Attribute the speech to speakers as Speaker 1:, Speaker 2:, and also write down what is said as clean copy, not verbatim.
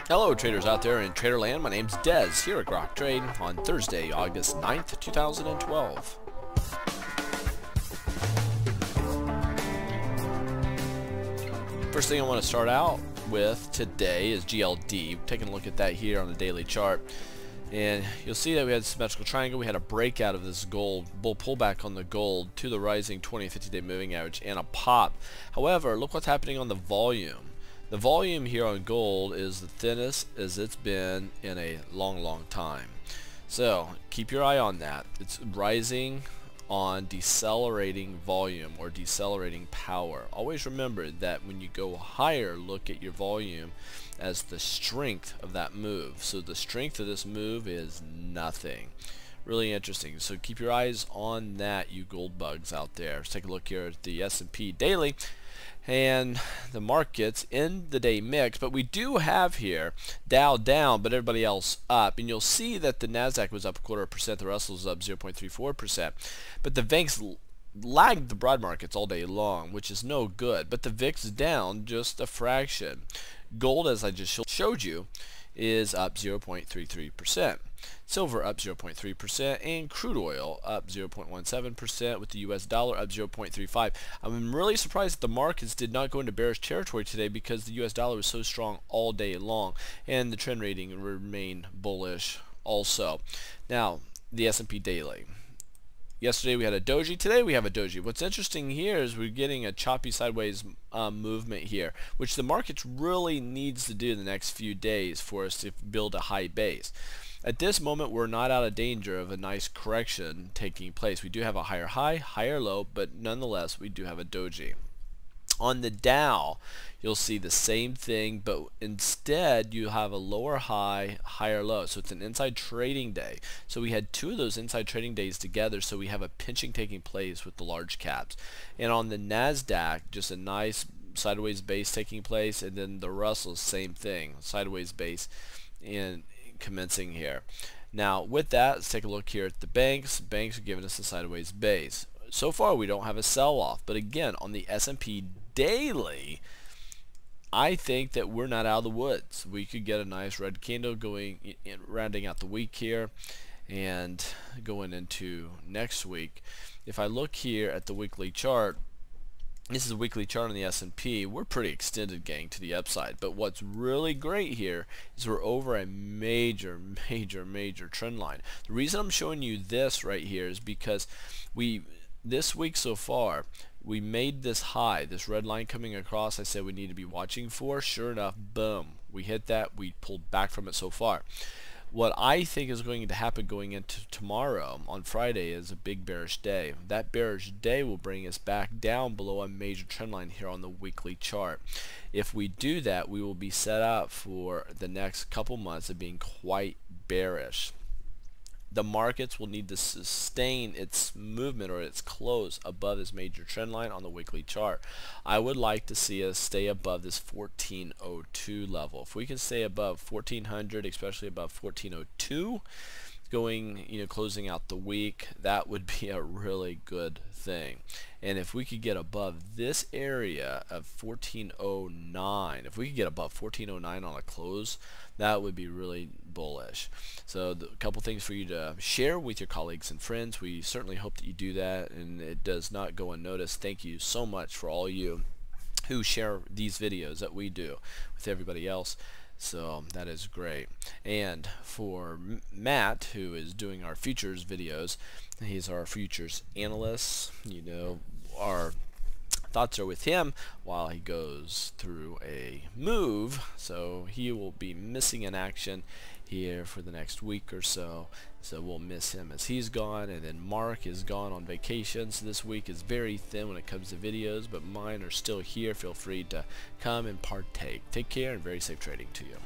Speaker 1: Hello traders out there in Traderland, my name's Dez here at Grok Trade on Thursday, August 9th, 2012. First thing I want to start out with today is GLD. Taking a look at that here on the daily chart. And you'll see that we had a symmetrical triangle. We had a breakout of this gold, bull pullback on the gold to the rising 20 and 50 day moving average and a pop. However, look what's happening on the volume. The volume here on gold is the thinnest as it's been in a long time. So keep your eye on that. It's rising on decelerating volume or decelerating power. Always remember that when you go higher, look at your volume as the strength of that move. So the strength of this move is nothing. Really interesting. So keep your eyes on that, you gold bugs out there. Let's take a look here at the S&P daily and the markets in the day mix, but we do have here Dow down but everybody else up, and you'll see that the Nasdaq was up 0.25%, the Russell was up 0.34%, but the VIX lagged the broad markets all day long, which is no good. But the VIX down just a fraction. Gold, as I just showed you, is up 0.33%. Silver up 0.3%, and crude oil up 0.17%, with the US dollar up 0.35. I'm really surprised that the markets did not go into bearish territory today because the US dollar was so strong all day long, and the trend rating remained bullish also. Now, the S&P daily. Yesterday we had a doji, today we have a doji. What's interesting here is we're getting a choppy sideways movement here, which the market really needs to do in the next few days for us to build a high base. At this moment, we're not out of danger of a nice correction taking place. We do have a higher high, higher low, but nonetheless we do have a doji. On the Dow, you'll see the same thing, but instead you have a lower high, higher low. So it's an inside trading day. So we had two of those inside trading days together, so we have a pinching taking place with the large caps. And on the Nasdaq, just a nice sideways base taking place, and then the Russell, same thing, sideways base and commencing here. Now with that, let's take a look here at the banks. Banks are giving us a sideways base. So far we don't have a sell-off, but again on the S&P daily, I think that we're not out of the woods. We could get a nice red candle going in, rounding out the week here and going into next week. If I look here at the weekly chart, this is a weekly chart on the S&P. We're pretty extended, gang, to the upside. But what's really great here is we're over a major trend line. The reason I'm showing you this right here is because this week so far, we made this high, this red line coming across. I said we need to be watching for. Sure enough, boom, we hit that. We pulled back from it so far. What I think is going to happen going into tomorrow on Friday is a big bearish day. That bearish day will bring us back down below a major trend line here on the weekly chart. If we do that, we will be set up for the next couple months of being quite bearish. The markets will need to sustain its movement or its close above this major trend line on the weekly chart. I would like to see us stay above this 1402 level. If we can stay above 1400, especially above 1402, going, closing out the week, that would be a really good thing. And if we could get above this area of 1409, if we could get above 1409 on a close, that would be really bullish. So a couple things for you to share with your colleagues and friends. We certainly hope that you do that, and it does not go unnoticed. Thank you so much for all you who share these videos that we do with everybody else. So that is great. And for Matt, who is doing our futures videos, he's our futures analyst. Our thoughts are with him while he goes through a move, so he will be missing in action here for the next week or so. So we'll miss him as he's gone, and then Mark is gone on vacation, so this week is very thin when it comes to videos, but mine are still here. Feel free to come and partake. Take care and very safe trading to you.